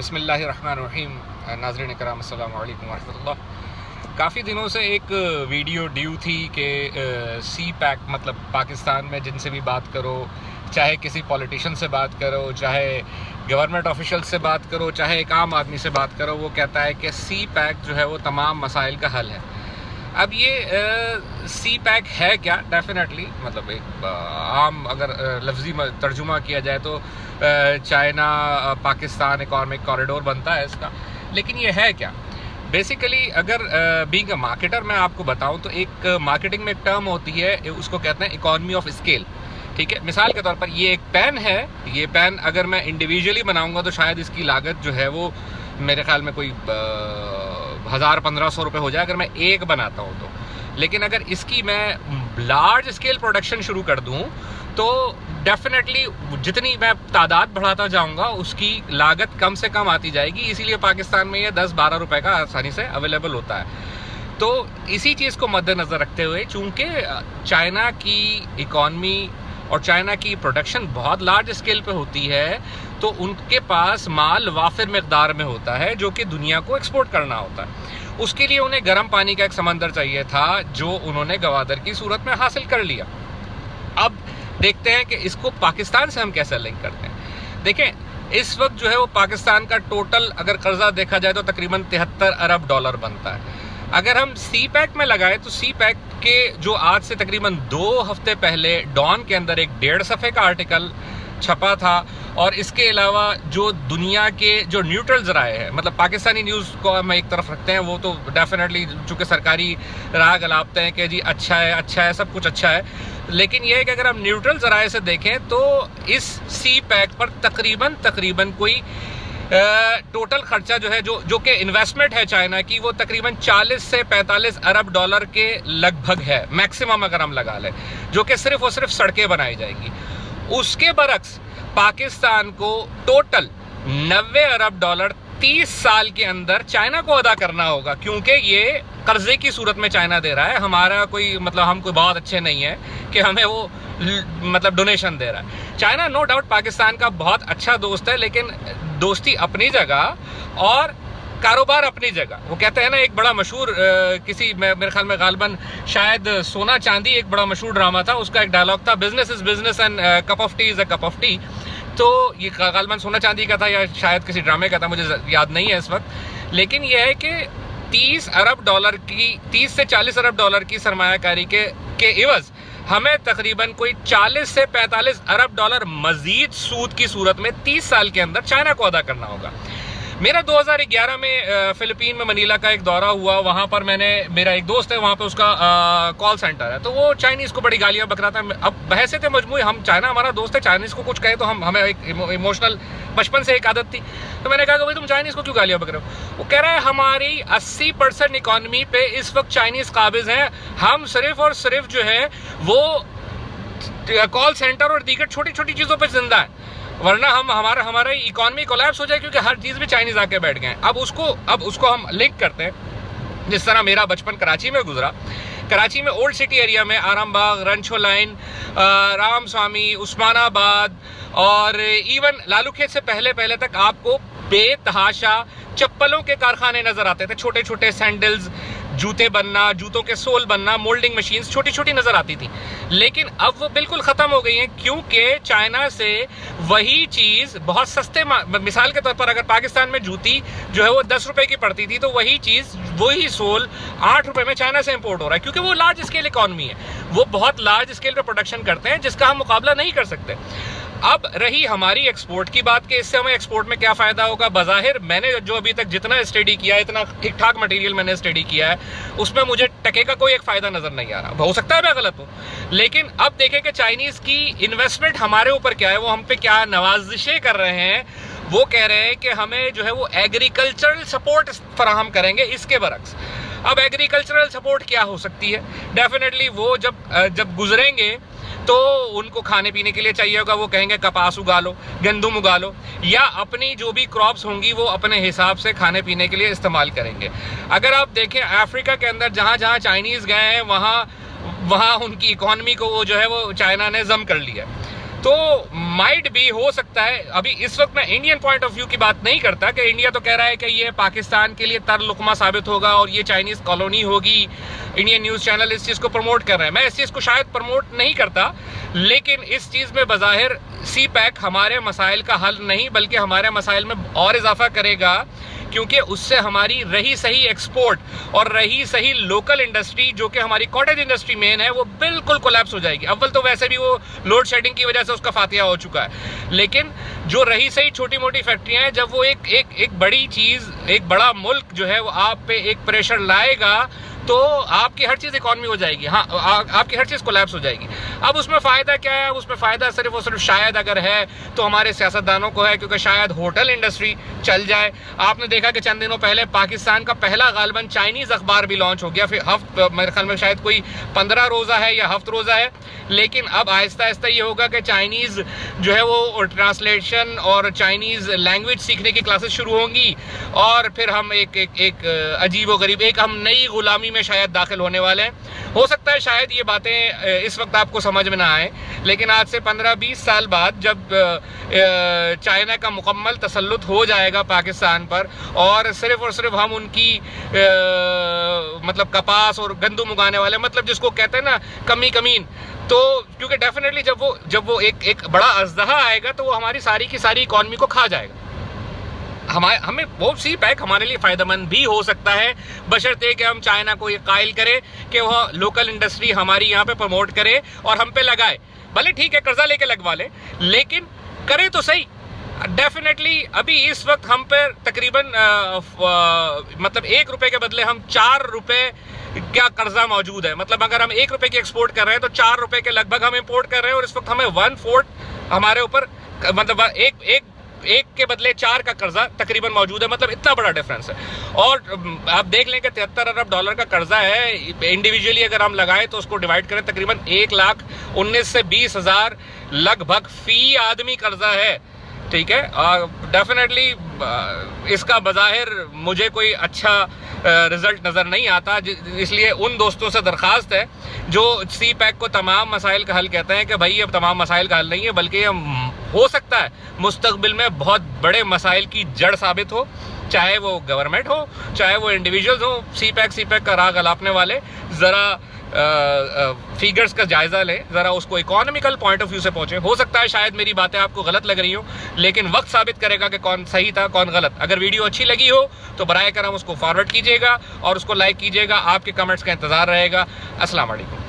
बिस्मिल्लाहिर्रहमानिर्रहीम। नाज़रीन इकराम अस्सलामु अलैकुम वरहमतुल्लाह। काफ़ी दिनों से एक वीडियो ड्यू थी कि सी पैक मतलब पाकिस्तान में जिनसे भी बात करो, चाहे किसी पॉलिटिशियन से बात करो, चाहे गवर्नमेंट ऑफिशियल से बात करो, चाहे एक आम आदमी से बात करो, वो कहता है कि सी पैक जो है वो तमाम मसाइल का हल है। अब ये सी पैक है क्या? डेफिनेटली मतलब एक आम अगर लफ्ज़ी तर्जुमा किया जाए तो चाइना पाकिस्तान इकॉनमिक कॉरिडोर बनता है इसका। लेकिन ये है क्या? बेसिकली अगर बीइंग अ मार्केटर मैं आपको बताऊं तो एक मार्केटिंग में एक टर्म होती है, उसको कहते हैं इकॉनमी ऑफ स्केल। ठीक है, मिसाल के तौर पर ये एक पेन है। ये पेन अगर मैं इंडिविजुअली बनाऊंगा तो शायद इसकी लागत जो है वो मेरे ख्याल में कोई 1000-1500 रुपये हो जाए अगर मैं एक बनाता हूँ तो। लेकिन अगर इसकी मैं लार्ज स्केल प्रोडक्शन शुरू कर दूँ तो डेफिनेटली जितनी मैं तादाद बढ़ाता जाऊंगा उसकी लागत कम से कम आती जाएगी। इसीलिए पाकिस्तान में ये 10-12 रुपए का आसानी से अवेलेबल होता है। तो इसी चीज़ को मद्देनज़र रखते हुए, चूंकि चाइना की इकॉनमी और चाइना की प्रोडक्शन बहुत लार्ज स्केल पे होती है, तो उनके पास माल वाफिर मकदार में होता है जो कि दुनिया को एक्सपोर्ट करना होता है। उसके लिए उन्हें गर्म पानी का एक समंदर चाहिए था जो उन्होंने गवादर की सूरत में हासिल कर लिया। अब देखते हैं कि इसको पाकिस्तान से हम कैसे लिंक करते हैं। देखें, इस वक्त जो है वो पाकिस्तान का टोटल अगर कर्जा देखा जाए तो तकरीबन 73 अरब डॉलर बनता है। अगर हम सी पैक में लगाए तो सी पैक के जो आज से तकरीबन 2 हफ्ते पहले डॉन के अंदर एक 1.5 सफ़े का आर्टिकल छपा था, और इसके अलावा जो दुनिया के जो न्यूट्रल ज़राए हैं, मतलब पाकिस्तानी न्यूज़ को हम एक तरफ रखते हैं, वो तो डेफिनेटली चूँकि सरकारी राह गलापते हैं कि जी अच्छा है सब कुछ अच्छा है। लेकिन यह है कि अगर हम न्यूट्रल ज़राए से देखें तो इस सी पैक पर तकरीबन कोई टोटल खर्चा जो है जो कि इन्वेस्टमेंट है चाइना की, वो तकरीबन 40 से 45 अरब डॉलर के लगभग है मैक्सिमम अगर हम लगा लें, जो कि सिर्फ और सिर्फ सड़कें बनाई जाएगी। उसके बरक्स पाकिस्तान को टोटल 90 अरब डॉलर 30 साल के अंदर चाइना को अदा करना होगा, क्योंकि ये कर्जे की सूरत में चाइना दे रहा है। हमारा कोई मतलब हम कोई बहुत अच्छे नहीं है कि हमें वो मतलब डोनेशन दे रहा है। चाइना नो डाउट पाकिस्तान का बहुत अच्छा दोस्त है, लेकिन दोस्ती अपनी जगह और कारोबार अपनी जगह। वो कहते हैं ना, एक बड़ा मशहूर किसी मेरे ख्याल में गालबन शायद सोना चांदी एक बड़ा मशहूर ड्रामा था, उसका एक डायलॉग था, business is business and cup of T is a cup of T. तो ये गालबन सोना चांदी का था या शायद किसी ड्रामे का था, मुझे याद नहीं है इस वक्त। लेकिन यह है कि 30 से 40 अरब डॉलर की सरमायाकारी के इवज हमें तकरीबन कोई 40 से 45 अरब डॉलर मजीद सूद की सूरत में 30 साल के अंदर चाइना को अदा करना होगा। मेरा 2011 में फिलिपीन में मनीला का एक दौरा हुआ। वहाँ पर मेरा एक दोस्त है, वहाँ पे उसका कॉल सेंटर है, तो वो चाइनीज को बड़ी गालियाँ बकराता है। अब बहसे थे मजमूई, हम चाइना हमारा दोस्त है, चाइनीज को कुछ कहे तो हमें एक इमोशनल बचपन से एक आदत थी। तो मैंने कहा कि भाई तुम चाइनीज को क्यों गालियाँ बक रहे हो? वो कह रहा है हमारी 80% इकॉनमी पे इस वक्त चाइनीज काबिज हैं, हम सिर्फ और सिर्फ जो है वो कॉल सेंटर और दीगर छोटी छोटी चीज़ों पर जिंदा है, वरना हमारा इकॉनमी कोलैप्स हो जाए, क्योंकि हर चीज़ में चाइनीज आके बैठ गए हैं। अब उसको हम लिंक करते हैं जिस तरह मेरा बचपन कराची में गुजरा। कराची में ओल्ड सिटी एरिया में आरामबाग, रंचो लाइन, राम स्वामी, उस्मानाबाद और इवन लालूखेत से पहले तक आपको बेतहाशा चप्पलों के कारखाने नजर आते थे। छोटे छोटे सैंडल्स, जूते बनना, जूतों के सोल बनना, मोल्डिंग मशीन्स छोटी छोटी नजर आती थी। लेकिन अब वो बिल्कुल खत्म हो गई हैं, क्योंकि चाइना से वही चीज बहुत सस्ते, मिसाल के तौर पर अगर पाकिस्तान में जूती जो है वो 10 रुपए की पड़ती थी, तो वही चीज वही सोल 8 रुपए में चाइना से इंपोर्ट हो रहा है, क्योंकि वो लार्ज स्केल इकॉनमी है, वो बहुत लार्ज स्केल पे प्रोडक्शन करते हैं जिसका हम मुकाबला नहीं कर सकते। अब रही हमारी एक्सपोर्ट की बात कि इससे हमें एक्सपोर्ट में क्या फ़ायदा होगा। बज़ाहिर मैंने जो अभी तक जितना स्टडी किया है, इतना ठीक ठाक मटेरियल मैंने स्टडी किया है, उसमें मुझे टके का कोई एक फ़ायदा नज़र नहीं आ रहा। हो सकता है मैं गलत हूँ, लेकिन अब देखें कि चाइनीज़ की इन्वेस्टमेंट हमारे ऊपर क्या है, वो हम पे क्या नवाजिशें कर रहे हैं। वो कह रहे हैं कि हमें जो है वो एग्रीकल्चरल सपोर्ट फराहम करेंगे इसके बरक्स। अब एग्रीकल्चरल सपोर्ट क्या हो सकती है? डेफिनेटली वो जब गुजरेंगे तो उनको खाने पीने के लिए चाहिए होगा, वो कहेंगे कपास उगा लो, गंदम उगा लो, या अपनी जो भी क्रॉप्स होंगी वो अपने हिसाब से खाने पीने के लिए इस्तेमाल करेंगे। अगर आप देखें अफ्रीका के अंदर जहाँ जहाँ चाइनीज़ गए हैं वहाँ उनकी इकॉनमी को वो जो है वो चाइना ने जम कर लिया। तो माइट भी हो सकता है, अभी इस वक्त मैं इंडियन पॉइंट ऑफ व्यू की बात नहीं करता कि इंडिया तो कह रहा है कि ये पाकिस्तान के लिए तरलुकमा साबित होगा और ये चाइनीज कॉलोनी होगी, इंडियन न्यूज चैनल इस चीज को प्रमोट कर रहे हैं, मैं इस चीज को शायद प्रमोट नहीं करता, लेकिन इस चीज में बज़ाहिर सी पैक हमारे मसाइल का हल नहीं बल्कि हमारे मसाइल में और इजाफा करेगा, क्योंकि उससे हमारी रही सही एक्सपोर्ट और रही सही लोकल इंडस्ट्री जो कि हमारी कॉटेज इंडस्ट्री मेन है वो बिल्कुल कोलैप्स हो जाएगी। अव्वल तो वैसे भी वो लोड शेडिंग की वजह से उसका फातिहा हो चुका है, लेकिन जो रही सही छोटी मोटी फैक्ट्रियां हैं, जब वो एक बड़ी चीज, एक बड़ा मुल्क जो है वो आप पे एक प्रेशर लाएगा तो आपकी हर चीज इकॉनमी हो जाएगी, हाँ आपकी हर चीज कोलैप्स हो जाएगी। अब उसमें फायदा क्या है? उसमें फायदा सिर्फ और सिर्फ शायद अगर है तो हमारे सियासतदानों को है, क्योंकि शायद होटल इंडस्ट्री चल जाए। आपने देखा कि चंद दिनों पहले पाकिस्तान का पहला गालिबन चाइनीज अखबार भी लॉन्च हो गया, फिर मेरे ख्याल में शायद कोई 15 रोजा है या हफ्त रोजा है, लेकिन अब आहिस्ता आहिस्ता ये होगा कि चाइनीज जो है वो ट्रांसलेशन और चाइनीज लैंग्वेज सीखने की क्लासेस शुरू होंगी और फिर हम एक अजीब गरीब एक हम नई गुलामी में शायद दाखिल होने वाले हैं। हो सकता है शायद ये बातें इस वक्त आपको समझ में ना आए, लेकिन आज से 15-20 साल बाद जब चाइना का मुकम्मल तसल्लुत हो जाएगा पाकिस्तान पर और सिर्फ हम उनकी मतलब कपास और गंदम उगाने वाले, मतलब जिसको कहते हैं ना कमी कमीन, तो क्योंकि डेफिनेटली जब वो एक बड़ा अजदहा आएगा तो वो हमारी सारी की सारी इकॉनमी को खा जाएगा। हमें वो सी पैक हमारे लिए फायदेमंद भी हो सकता है, बशर्ते कि हम चाइना को ये कायल करें कि वह लोकल इंडस्ट्री हमारी यहाँ पे प्रमोट करे और हम पे लगाए। भले ठीक है कर्जा लेके लगवा ले, लेकिन करे तो सही। डेफिनेटली अभी इस वक्त हम पे तकरीबन मतलब 1 रुपए के बदले हम 4 रुपए क्या कर्जा मौजूद है। मतलब अगर हम 1 रुपए की एक्सपोर्ट कर रहे हैं तो 4 रुपए के लगभग हम इंपोर्ट कर रहे हैं और इस वक्त हमें 1/4 हमारे ऊपर मतलब एक के बदले 4 का कर्जा तकरीबन मौजूद है। मतलब इतना बड़ा डिफरेंस है। और आप देख लें कि 73 अरब डॉलर का कर्जा है, इंडिविजुअली अगर हम लगाएं तो उसको डिवाइड करें तकरीबन 1,19,000 से 20,000 लगभग फी आदमी कर्जा है। ठीक है, डेफिनेटली इसका बज़ाहिर मुझे कोई अच्छा रिजल्ट नज़र नहीं आता, इसलिए उन दोस्तों से दरख्वास्त है जो सी पैक को तमाम मसाइल का हल कहते हैं कि भाई अब तमाम मसाइल का हल नहीं है, बल्कि हो सकता है मुस्तकबिल में बहुत बड़े मसाइल की जड़ साबित हो, चाहे वो गवर्नमेंट हो चाहे वो इंडिविजुअल्स हो। सी पैक का राग अलापने वाले ज़रा फिगर्स का जायजा लें, ज़रा उसको इकोनॉमिकल पॉइंट ऑफ व्यू से पहुंचे। हो सकता है शायद मेरी बातें आपको गलत लग रही हो, लेकिन वक्त साबित करेगा कि कौन सही था कौन गलत। अगर वीडियो अच्छी लगी हो तो बराए करम उसको फॉरवर्ड कीजिएगा और उसको लाइक कीजिएगा। आपके कमेंट्स का इंतजार रहेगा। अस्सलाम वालेकुम।